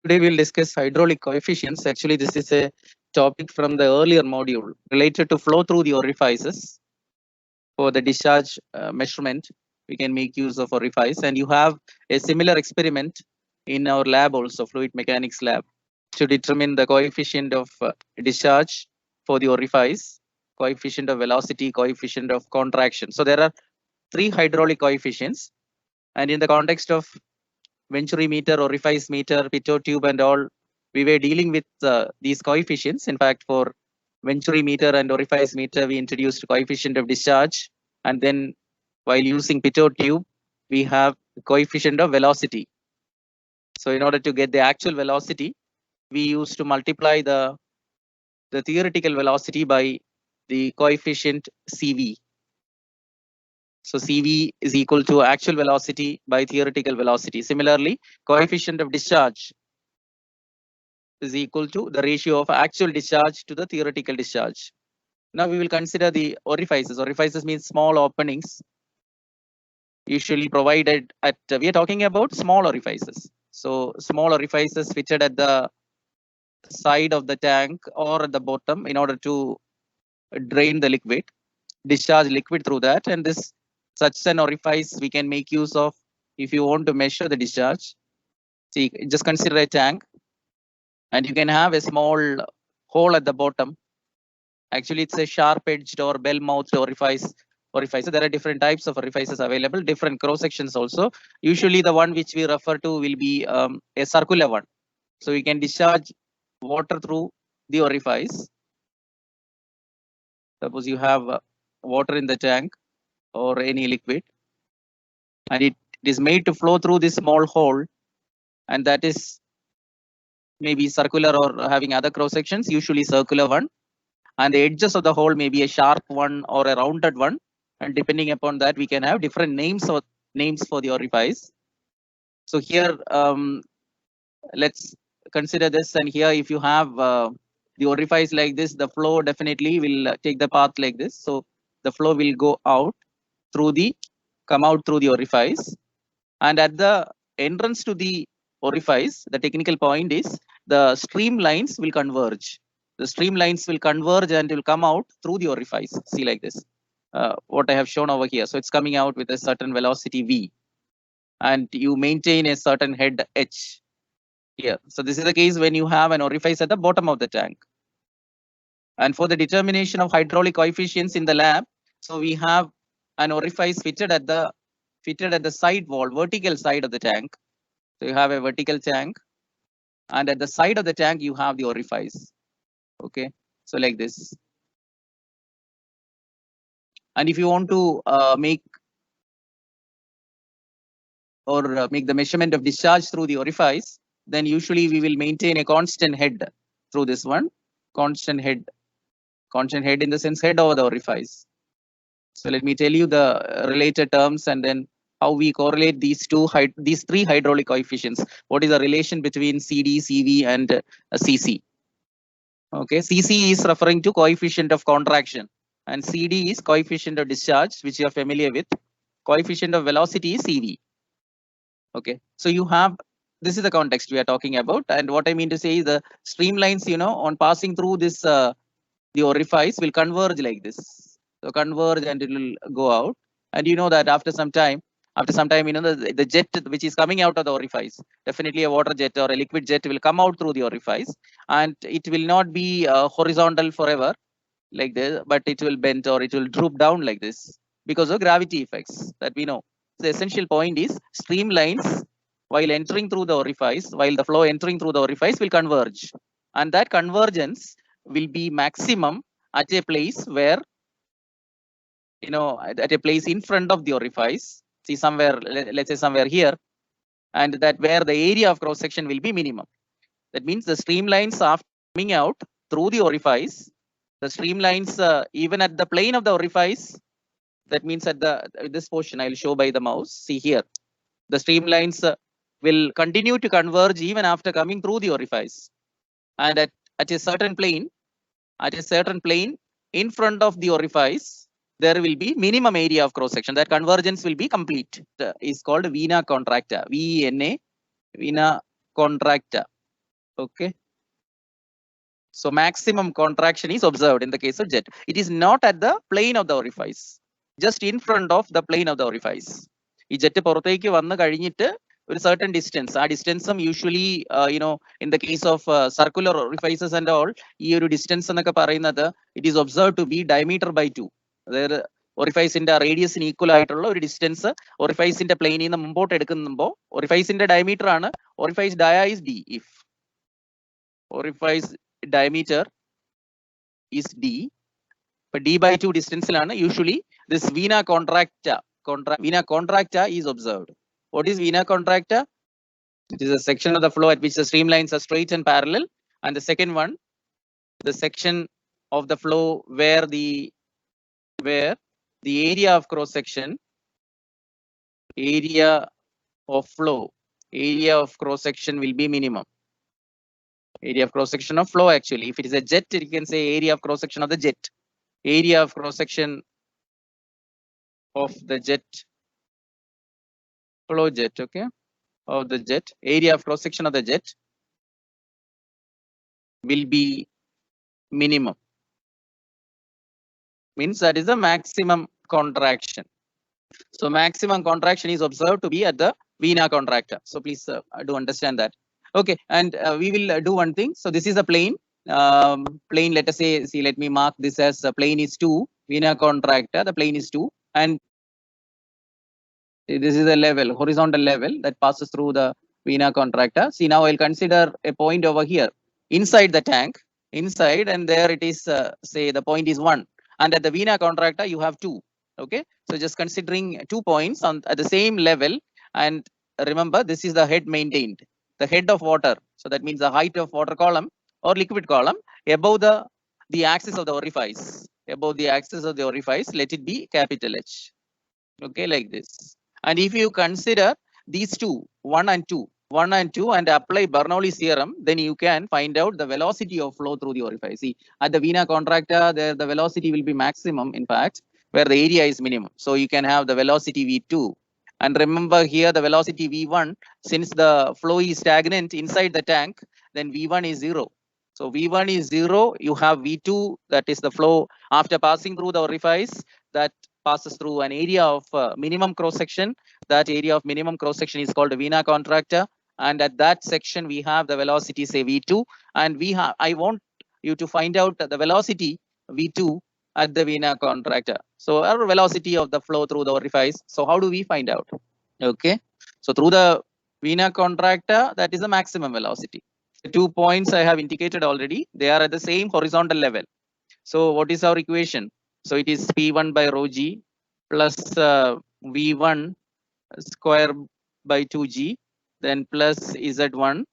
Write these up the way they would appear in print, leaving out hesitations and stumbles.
Today we'll discuss hydraulic coefficients. Actually, this is a topic from the earlier module related to flow through the orifices. For the discharge measurement, we can make use of orifice, and you have a similar experiment in our lab also, fluid mechanics lab, to determine the coefficient of discharge for the orifice, coefficient of velocity, coefficient of contraction. So there are three hydraulic coefficients, and in the context of Venturi meter, orifice meter, pitot tube, and all, we were dealing with these coefficients. In fact, for Venturi meter and orifice meter, we introduced coefficient of discharge, and then while using pitot tube, we have coefficient of velocity. So in order to get the actual velocity, we used to multiply the theoretical velocity by the coefficient CV. So CV is equal to actual velocity by theoretical velocity. Similarly, coefficient of discharge is equal to the ratio of actual discharge to the theoretical discharge. Now we will consider the orifices. Orifices means small openings usually provided at, we are talking about small orifices. So small orifices fitted at the side of the tank or at the bottom in order to drain the liquid, discharge liquid through that. And this such an orifice we can make use of if you want to measure the discharge. See, just consider a tank, and you can have a small hole at the bottom. Actually, it's a sharp-edged or bell-mouthed orifice. There are different types of orifices available, different cross sections also. Usually, the one which we refer to will be a circular one. So you can discharge water through the orifice. Suppose you have water in the tank or any liquid, and it is made to flow through this small hole, and that is maybe circular or having other cross sections, usually circular one, and the edges of the hole may be a sharp one or a rounded one, and depending upon that we can have different names for the orifice. So here let's consider this, and here if you have the orifice like this, the flow definitely will take the path like this. So the flow will go out come out through the orifice, and at the entrance to the orifice, the technical point is the streamlines will converge. The streamlines will converge and will come out through the orifice. See, like this, what I have shown over here. So it's coming out with a certain velocity V, and you maintain a certain head H here. So this is the case when you have an orifice at the bottom of the tank. And for the determination of hydraulic coefficients in the lab, so we have an orifice fitted at the side wall, vertical side of the tank. So you have a vertical tank, and at the side of the tank you have the orifice. Okay, so like this. And if you want to make the measurement of discharge through the orifice, then usually we will maintain a constant head through this one. Constant head in the sense head over the orifice. So let me tell you the related terms, and then how we correlate these three hydraulic coefficients. What is the relation between CD, CV, and CC? Okay, CC is referring to coefficient of contraction, and CD is coefficient of discharge, which you are familiar with. Coefficient of velocity is CV. Okay, so you have, this is the context we are talking about, and what I mean to say is the streamlines, on passing through this, the orifice will converge like this. So converge and it will go out, and you know that after some time, the jet which is coming out of the orifice, definitely a water jet or a liquid jet will come out through the orifice, and it will not be horizontal forever like this, but it will bend or it will droop down like this because of gravity effects that we know. The essential point is streamlines while entering through the orifice, while the flow entering through the orifice will converge, and that convergence will be maximum at a place where, at a place in front of the orifice. See, somewhere, let's say somewhere here, and that where the area of cross section will be minimum. That means the streamlines are coming out through the orifice. The streamlines even at the plane of the orifice, that means at this portion I'll show by the mouse. See here, the streamlines will continue to converge even after coming through the orifice, and at a certain plane in front of the orifice, there will be minimum area of cross section. That convergence will be complete. Is called vena contracta. VENA, vena contracta. Okay. So maximum contraction is observed in the case of jet. It is not at the plane of the orifice, just in front of the plane of the orifice. ഈ jet പുറത്തേക്ക് വന്ന് കഴിഞ്ഞിട്ട് ഒരു certain distance, ആ distance usually in the case of circular orifices and all, ഈ ഒരു distance എന്നൊക്കെ പറയുന്നത് it is observed to be diameter by 2. അതായത് ഒറിഫൈസിന്റെ റേഡിയസിന് ഈക്വൽ ആയിട്ടുള്ള ഒരു ഡിസ്റ്റൻസ് ഒറിഫൈസിന്റെ പ്ലെയിനിൽ നിന്ന് മുമ്പോട്ട് എടുക്കുമ്പോൾ ഒറിഫൈസിന്റെ ഡയമീറ്റർ ആണ്. Orifice dia is d. If orifice diameter is d, but d by 2 distance usually this vena contracta is observed. What is vena contracta? It is a section of the flow at which the streamlines are straight and parallel, and the second one, the section of the flow where the area of cross section, area of flow, area of cross section will be minimum. Area of cross section of flow, actually, if it is a jet, you can say area of cross section of the jet. Area of cross section of the jet, flow jet, okay, of the jet, area of cross section of the jet will be minimum. Means that is the maximum contraction. So maximum contraction is observed to be at the vena contracta. So please do understand that. Okay, and we will do one thing. So this is a plane. Plane, let us say, see, let me mark this as plane is 2, vena contracta, the plane is 2, and this is a level, horizontal level that passes through the vena contracta. See, now I'll consider a point over here inside the tank, inside, and there it is, say the point is 1, and at the vena contracta you have 2. Okay, so just considering 2 points on at the same level, and remember this is the head maintained, the head of water. So that means the height of water column or liquid column above the axis of the orifice, above the axis of the orifice, let it be capital H. Okay, like this. And if you consider these two, 1 and 2, and apply Bernoulli's theorem, then you can find out the velocity of flow through the orifice. See, at the vena contracta, there the velocity will be maximum, in fact, where the area is minimum. So you can have the velocity v2. And remember here the velocity v1, since the flow is stagnant inside the tank, then v1 is 0. So v1 is 0, you have v2, that is the flow after passing through the orifice, that passes through an area of minimum cross section. That area of minimum cross section is called vena contracta, and at that section we have the velocity, say v2, and I want you to find out the velocity v2 at the vena contracta. So our velocity of the flow through the orifice. So how do we find out? Okay, so through the vena contracta, that is the maximum velocity. The 2 points I have indicated already, they are at the same horizontal level. So what is our equation? So it is P1 by rho g plus V1 square by 2g, then plus Z1,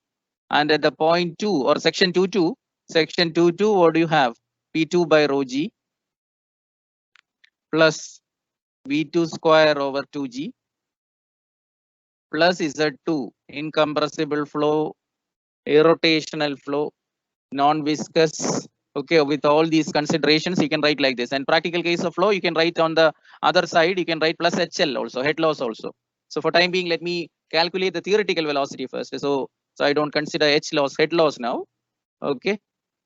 and at the point 2 or section 2, what do you have? P2 by rho g plus V2 square over 2g plus Z2, incompressible flow, irrotational flow, non-viscous. Okay, with all these considerations, you can write like this. And practical case of flow, you can write on the other side, you can write plus HL also, head loss also. So for time being, let me calculate the theoretical velocity first. So I don't consider H loss, head loss now. Okay,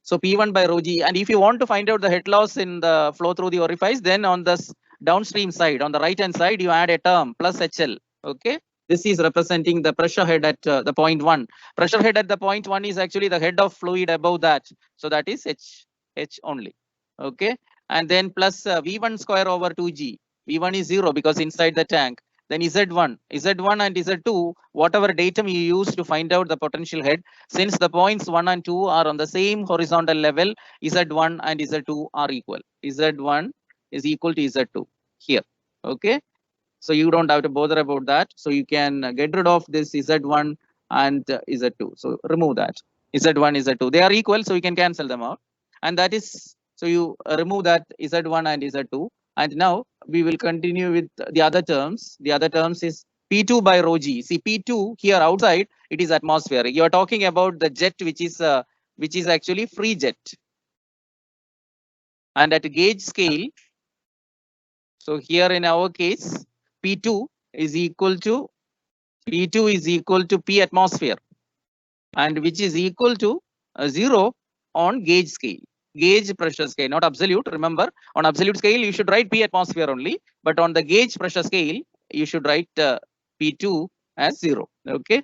so P1 by rho g. And if you want to find out the head loss in the flow through the orifice, then on the downstream side, on the right hand side, you add a term plus HL. Okay, this is representing the pressure head at the point 1. Pressure head at the point 1 is actually the head of fluid above that. So that is H only. Okay, and then plus V1 square over 2g. V1 is 0 because inside the tank. Then Z1 and Z2, whatever datum you use to find out the potential head, since the points 1 and 2 are on the same horizontal level, Z1 and Z2 are equal. Z1 is equal to Z2 here. Okay, so you don't have to bother about that. So you can get rid of this Z1 and Z2. So remove that. Z1, Z2, they are equal, so you can cancel them out. And that is, so you remove that Z1 and Z2. And now we will continue with the other terms. The other terms is P2 by rho g. See, P2 here outside, it is atmospheric. You are talking about the jet, which is actually free jet. And at gauge scale, so here in our case, P2 is equal to P atmosphere. and which is equal to 0 on gauge scale, gauge pressure scale, not absolute. Remember, on absolute scale, you should write P atmosphere only, but on the gauge pressure scale, you should write P2 as 0. Okay.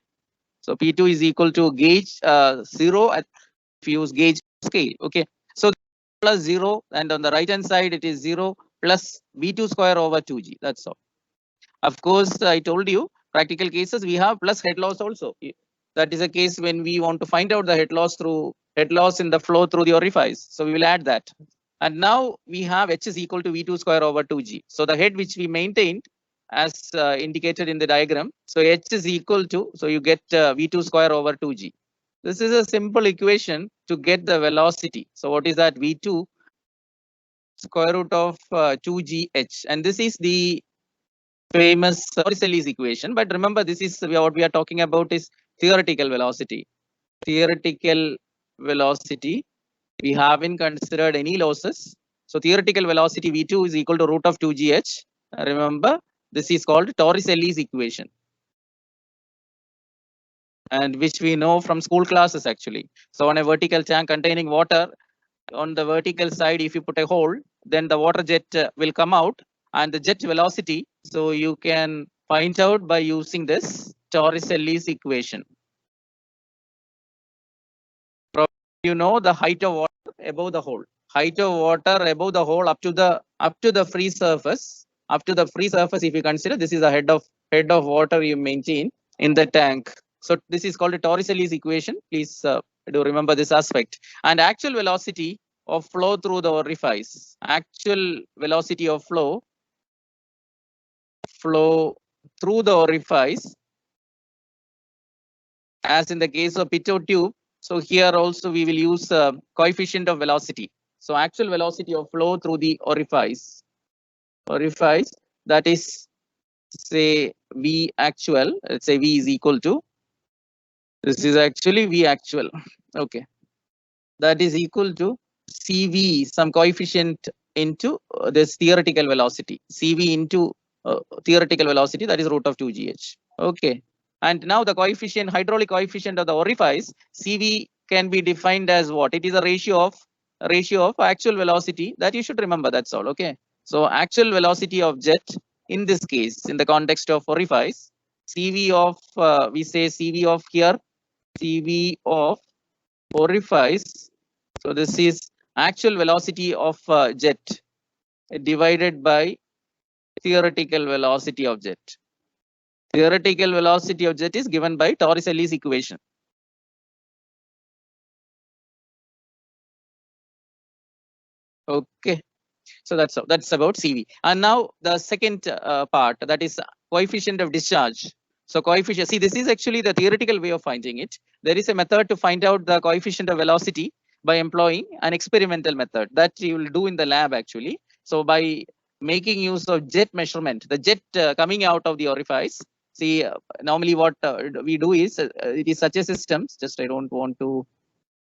So P2 is equal to gauge 0 if you use gauge scale. Okay. So plus 0, and on the right hand side, it is 0 plus V2 square over 2G. That's all. Of course, I told you, practical cases, we have plus head loss also. That is a case when we want to find out the head loss in the flow through the orifice. So we will add that. And now we have H is equal to V2 square over 2G. So the head which we maintained as indicated in the diagram. So H is equal to, so you get V2 square over 2G. This is a simple equation to get the velocity. So what is that? V2 square root of 2GH. And this is the famous Torricelli's equation. But remember, this is what we are talking about is theoretical velocity. Theoretical velocity, we haven't considered any losses. So theoretical velocity V2 is equal to root of 2GH. Remember, this is called Torricelli's equation, and which we know from school classes actually. So on a vertical tank containing water, on the vertical side, if you put a hole, then the water jet will come out, and the jet velocity. So you can find out by using this Torricelli's equation. You know the height of water above the hole. Height of water above the hole up to the free surface. Up to the free surface, if you consider this is the head of water you maintain in the tank. So this is called a Torricelli's equation. Please do remember this aspect. And actual velocity of flow through the orifice. Actual velocity of flow through the orifice, as in the case of pitot tube. So here also we will use coefficient of velocity. So actual velocity of flow through the orifice, that is, say V actual. Let's say V is equal to, this is actually V actual. Okay, that is equal to CV, some coefficient into this theoretical velocity. CV into theoretical velocity, that is root of 2GH. Okay. And now the coefficient, hydraulic coefficient of the orifice, CV can be defined as what? It is a ratio of actual velocity, that you should remember. That's all. Okay. So actual velocity of jet in this case, in the context of orifice, CV of we say CV of here, CV of orifice. So this is actual velocity of jet divided by theoretical velocity of jet. Theoretical velocity of jet is given by Torricelli's equation. Okay, so that's about CV. And now the second part, that is coefficient of discharge. So coefficient, see, this is actually the theoretical way of finding it. There is a method to find out the coefficient of velocity by employing an experimental method that you will do in the lab actually. So by making use of jet measurement, the jet coming out of the orifice. See, normally what we do is, it is such a system. Just I don't want to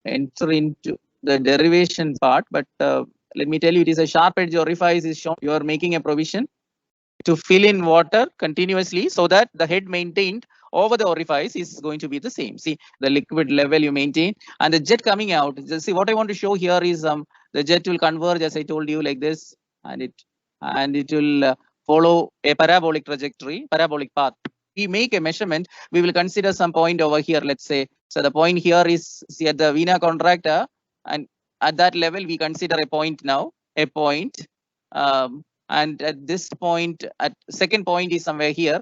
enter into the derivation part, but let me tell you, it is a sharp edge orifice is shown. You are making a provision to fill in water continuously so that the head maintained over the orifice is going to be the same. See, the liquid level you maintain, and the jet coming out. Just see, what I want to show here is the jet will converge, as I told you, like this, and it will follow a parabolic trajectory, parabolic path. We make a measurement, we will consider some point over here, let's say. So the point here is, see, at the vena contracta, and at that level we consider a point now, a point. And at this point, at second point is somewhere here.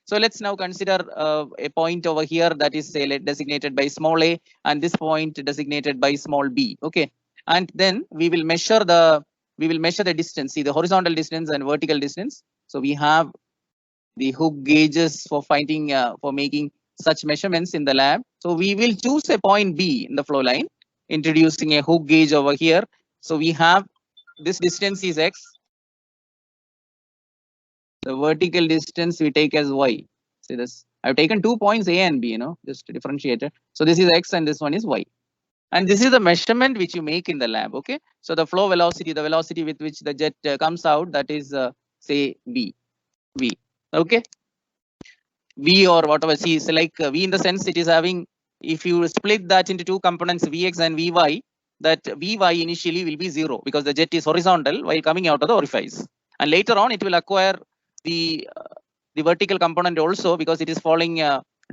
So let's now consider a point over here that is, say, designated by small a, and this point designated by small b. Okay, and then we will measure the distance. See, the horizontal distance and vertical distance. So we have the hook gauges for finding for making such measurements in the lab. So we will choose a point B in the flow line, introducing a hook gauge over here. So we have this distance is x. The vertical distance we take as y. See this, I've taken 2 points A and B, just to differentiate it. So this is x and this one is y. And this is the measurement which you make in the lab. Okay. So the flow velocity, the velocity with which the jet comes out, that is say V. Okay. V or whatever. See, it's like V in the sense it is having if you split that into two components, Vx and Vy, that Vy initially will be 0 because the jet is horizontal while coming out of the orifice. And later on, it will acquire the vertical component also because it is falling,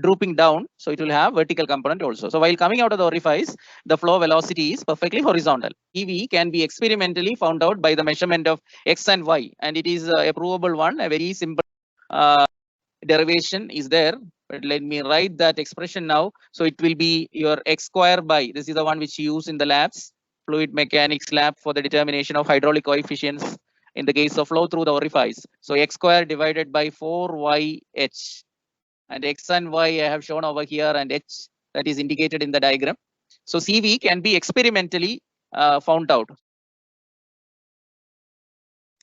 drooping down. So it will have vertical component also. So while coming out of the orifice, the flow velocity is perfectly horizontal. EV can be experimentally found out by the measurement of X and Y. And it is a provable one, a very simple derivation is there. But let me write that expression now. So it will be your X square by, this is the one which you use in the labs, fluid mechanics lab, for the determination of hydraulic coefficients in the case of flow through the orifice. So X square divided by 4YH, and X and Y I have shown over here, and H that is indicated in the diagram. So CV can be experimentally found out.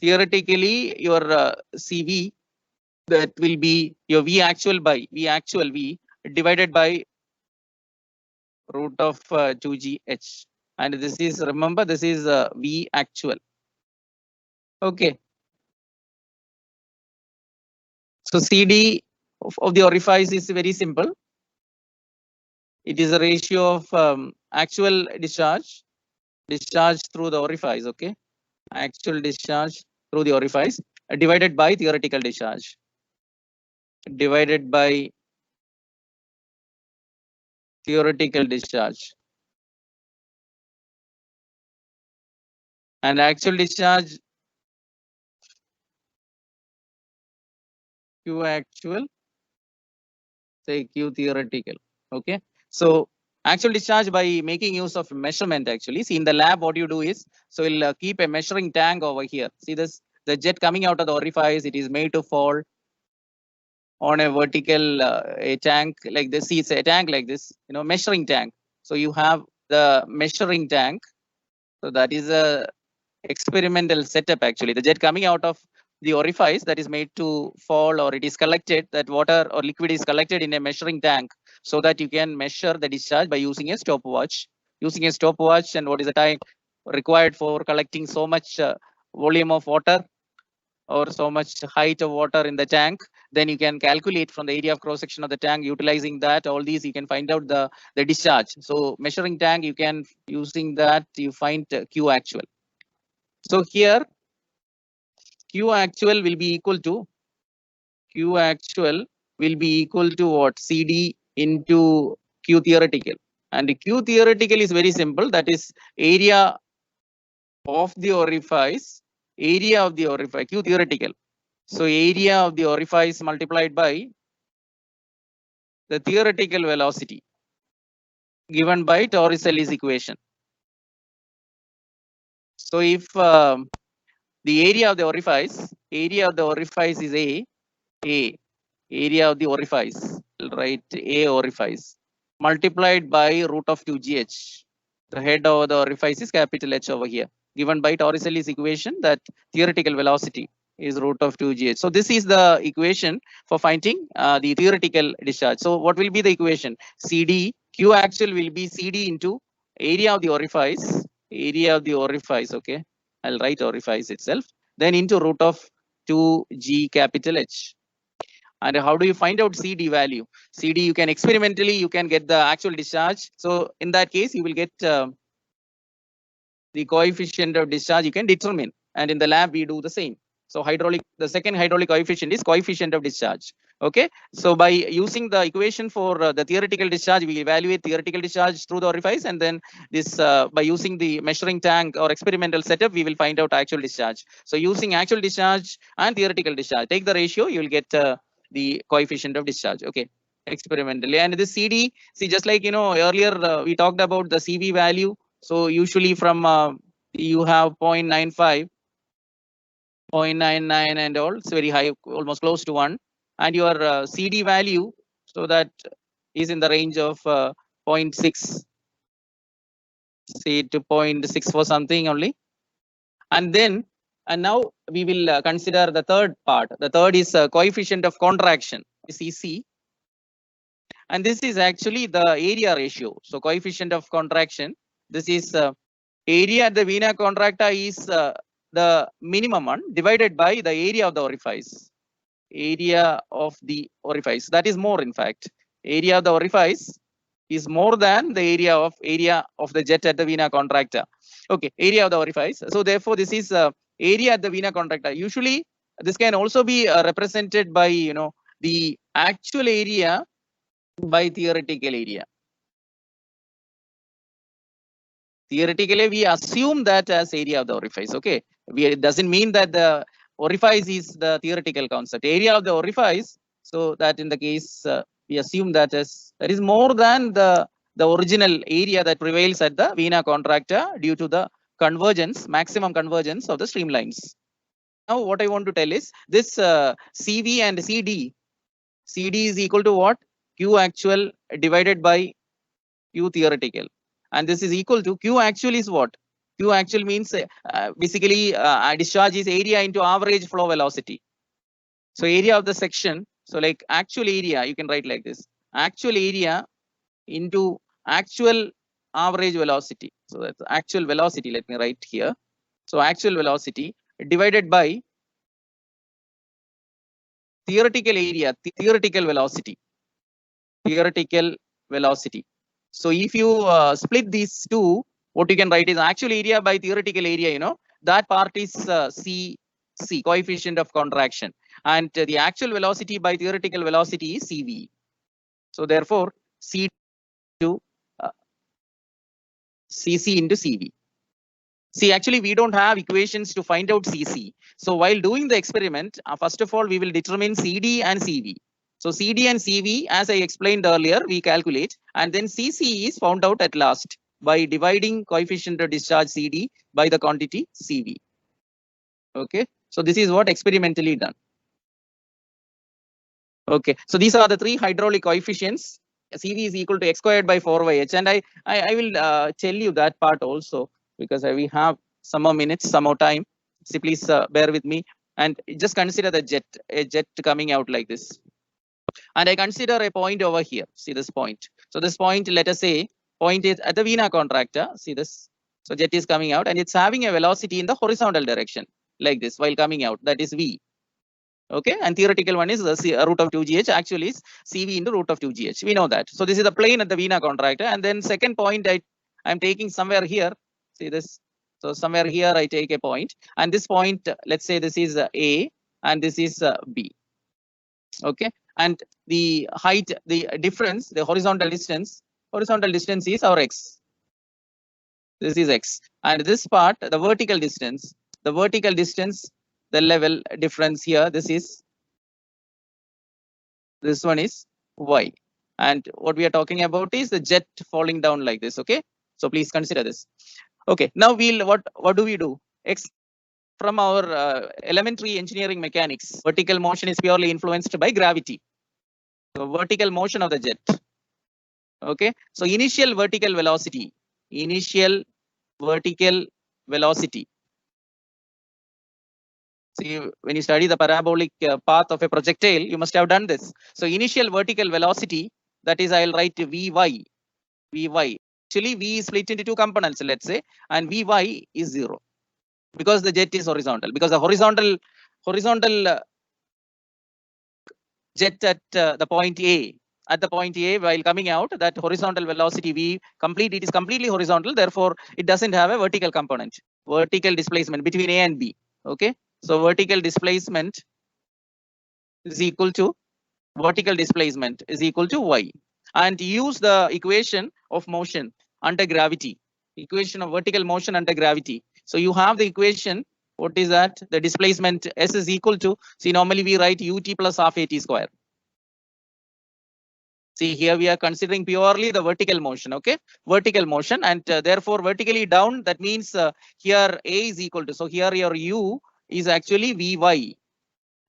Theoretically, your CV, that will be your V actual V divided by root of 2GH. And this is, remember, this is V actual. Okay. So CD of the orifice is very simple. It is a ratio of actual discharge through the orifice. Okay. Actual discharge through the orifice divided by theoretical discharge divided by theoretical discharge. And actual discharge, Q actual, say Q theoretical. Okay. So actual discharge by making use of measurement actually. See, in the lab, what you do is, so we'll keep a measuring tank over here. See this, the jet coming out of the orifice, it is made to fall on a vertical a tank like this. See, it's a tank like this, measuring tank. So you have the measuring tank. So that is a experimental setup actually. The jet coming out of the orifice, that is made to fall, or it is collected, that water or liquid is collected in a measuring tank, so that you can measure the discharge by using a stopwatch. Using a stopwatch, and what is the time required for collecting so much volume of water or so much height of water in the tank, then you can calculate from the area of cross section of the tank. Utilizing that, all these, you can find out the discharge. So measuring tank, you can, using that, you find Q actual. So here Q actual will be equal to what? CD into Q theoretical. And Q theoretical is very simple. That is area of the orifice, Q theoretical. So area of the orifice multiplied by the theoretical velocity given by Torricelli's equation. So if the area of the orifice is A, area of the orifice, right? A orifice multiplied by root of 2GH. The head of the orifice is capital H over here, given by Torricelli's equation, that theoretical velocity is root of 2GH. So this is the equation for finding the theoretical discharge. So what will be the equation? CD, Q actual will be CD into area of the orifice, okay? I'll write orifice itself, then into root of 2G capital H. And how do you find out CD value? CD, you can experimentally, you can get the actual discharge. So in that case, you will get the coefficient of discharge you can determine. And in the lab, we do the same. So the second hydraulic coefficient is coefficient of discharge. Okay. So by using the equation for the theoretical discharge, we evaluate theoretical discharge through the orifice. And then this, by using the measuring tank or experimental setup, we will find out actual discharge. So using actual discharge and theoretical discharge, take the ratio, you will get the coefficient of discharge. Okay. Experimentally. And this CD, see, just like, earlier we talked about the CV value. So usually from you have 0.95, 0.99 and all, it's very high, almost close to 1. And your CD value, so that is in the range of 0.6, say to 0.6 for something only. And now we will consider the third part. The third is coefficient of contraction, CC. And this is actually the area ratio. So coefficient of contraction, this is area at the vena contracta is the minimum one divided by the area of the orifice. Area of the orifice, that is more, in fact. Area of the orifice is more than the area of the jet at the vena contracta. Okay, area of the orifice. So therefore, this is area at the vena contracta. Usually, this can also be represented by the actual area by theoretical area. Theoretically, we assume that as area of the orifice. Okay, it doesn't mean that the orifice is the theoretical concept. Area of the orifice. So that in the case we assume that is more than the original area that prevails at the vena contracta due to the convergence, maximum convergence of the streamlines. Now, what I want to tell is this CV and CD. CD is equal to what? Q actual divided by Q theoretical. And this is equal to Q actual is what? Q actual means basically discharge is area into average flow velocity. So area of the section. So like actual area, you can write like this. Actual area into actual average velocity. So that's actual velocity. Let me write here. So actual velocity divided by theoretical area, theoretical velocity. Theoretical velocity. So if you split these two, what you can write is actual area by theoretical area, that part is C, coefficient of contraction. And the actual velocity by theoretical velocity is CV. So therefore, C to CC into CV. See, actually, we don't have equations to find out CC. So while doing the experiment, first of all, we will determine CD and CV. So CD and CV, as I explained earlier, we calculate, and then CC is found out at last by dividing coefficient of discharge CD by the quantity CV. Okay, so this is what experimentally done. Okay, so these are the three hydraulic coefficients. CV is equal to x squared by 4yh, and I will tell you that part also because we have some more minutes, some more time. So please bear with me and just consider the a jet coming out like this. And I consider a point over here. See this point. So this point, let us say, point is at the vena contracta. See this. So jet is coming out and it's having a velocity in the horizontal direction like this while coming out. That is V. Okay, and theoretical one is the root of 2gh, actually is CV into root of 2gh. We know that. So this is the plane at the vena contracta. And then second point I'm taking somewhere here. See this. So somewhere here I take a point. And this point, let's say this is A and this is B. Okay, and the height, the difference, the horizontal distance is our x. This is x. And this part, the vertical distance, the level difference here, this one is y. And what we are talking about is the jet falling down like this. Okay, so please consider this. Okay, now what do we do? X from our elementary engineering mechanics, vertical motion is purely influenced by gravity. So vertical motion of the jet. Okay, so initial vertical velocity. See, when you study the parabolic path of a projectile, you must have done this. So initial vertical velocity, that is, I'll write Vy. Actually, V is split into two components, let's say, and Vy is 0 because the jet is horizontal. Because the horizontal jet at the point A, while coming out, that horizontal velocity V it is completely horizontal. Therefore, it doesn't have a vertical component, vertical displacement between A and B. Okay, so vertical displacement is equal to y, and use the equation of motion under gravity, equation of vertical motion under gravity. So you have the equation. What is that? The displacement S is equal to, see, normally we write ut plus half at square. See, here we are considering purely the vertical motion. Okay, vertical motion, and therefore vertically down, that means here A is equal to, so here your u is actually Vy,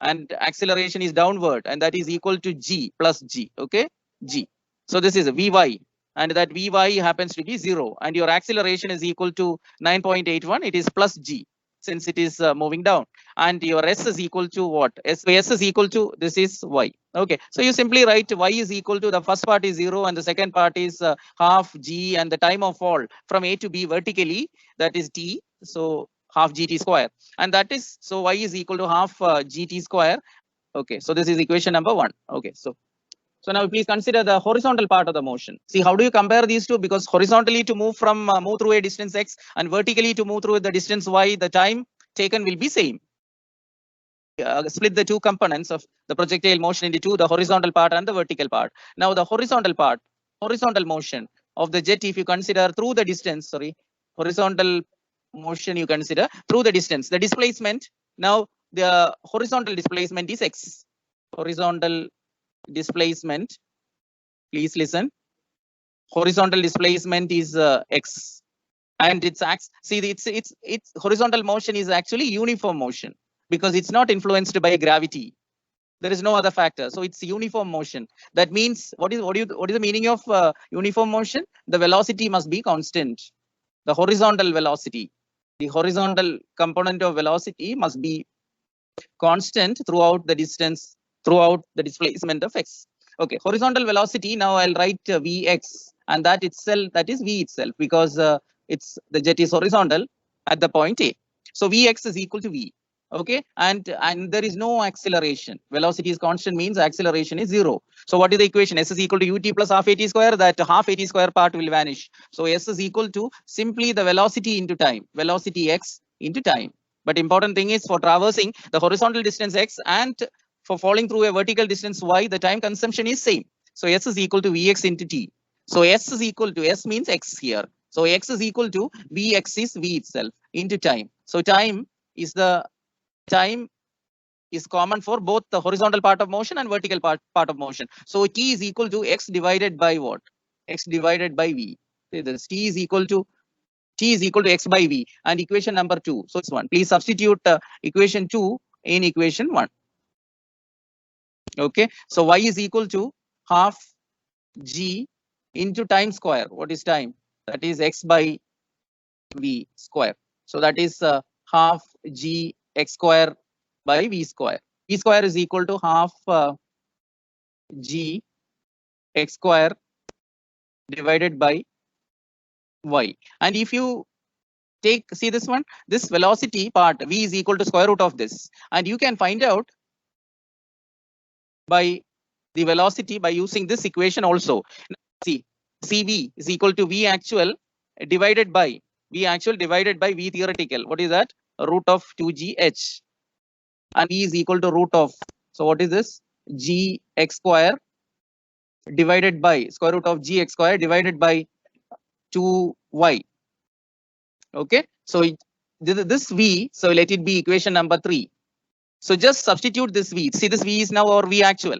and acceleration is downward, and that is equal to g plus g. Okay, g. So this is a Vy, and that Vy happens to be 0, and your acceleration is equal to 9.81. It is plus g since it is moving down, and your S is equal to what? S is equal to, this is y. Okay, so you simply write y is equal to, the first part is 0 and the second part is half g, and the time of fall from A to B vertically, that is t. So half gt square, and that is, so y is equal to half gt square. Okay, so this is equation number 1. Okay, so So now please consider the horizontal part of the motion. See, how do you compare these two? Because horizontally to move through a distance x and vertically to move through the distance y, the time taken will be same. Split the two components of the projectile motion into two, the horizontal part and the vertical part. Now the horizontal part, horizontal motion of the jet, if you consider through the distance, horizontal motion you consider through the distance, the displacement. Now the horizontal displacement is x. Horizontal displacement, please listen. Horizontal displacement is x, and its axis. See, it's horizontal motion is actually uniform motion because it's not influenced by gravity. There is no other factor, so it's uniform motion. That means what is the meaning of uniform motion? The velocity must be constant. The horizontal velocity, the horizontal component of velocity must be constant throughout the distance, throughout the displacement of x. Okay, horizontal velocity. Now I'll write vx, and that itself, that is v itself, because it's the jet is horizontal at the point A. So vx is equal to v. Okay, and there is no acceleration. Velocity is constant means acceleration is 0. So what is the equation? S is equal to ut plus half at square. That half at square part will vanish. So s is equal to simply the velocity into time, velocity x into time. But important thing is, for traversing the horizontal distance x and for falling through a vertical distance y, the time consumption is same. So s is equal to vx into t. So s is equal to, s means x here. So x is equal to vx is v itself into time. So time is common for both the horizontal part of motion and vertical part of motion. So t is equal to x divided by what? X divided by v. So this t is equal to x by v, and equation number 2. So it's 1. Please substitute equation 2 in equation 1. Okay. So y is equal to half g into time square. What is time? That is x by v square. So that is half g x square by v square. V square is equal to half g x square divided by y. And if you see this one, this velocity part, v is equal to square root of this, and you can find out by the velocity by using this equation also. See, cv is equal to v actual divided by v theoretical. What is that? Root of 2gh, and v is equal to root of, so what is this? G x square divided by square root of g x square divided by 2y. Okay, so this v, so let it be equation number 3. So just substitute this v. See, this v is now our v actual.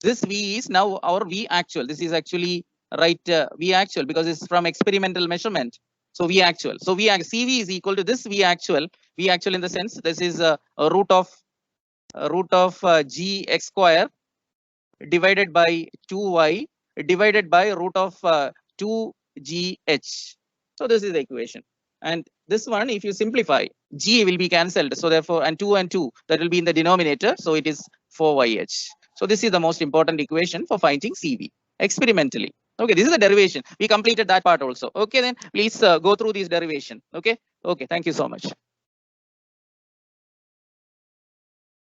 This v is now our v actual. This is actually right v actual because it's from experimental measurement. So v actual. So cv is equal to this v actual. V actual in the sense this is a root of g x square divided by 2y divided by root of 2gh. So this is the equation. And this one, if you simplify, g will be cancelled. So therefore, and 2 that will be in the denominator. So it is 4yh. So this is the most important equation for finding cv experimentally. Okay, this is the derivation. We completed that part also. Okay, then please go through this derivation. Okay. Okay, thank you so much.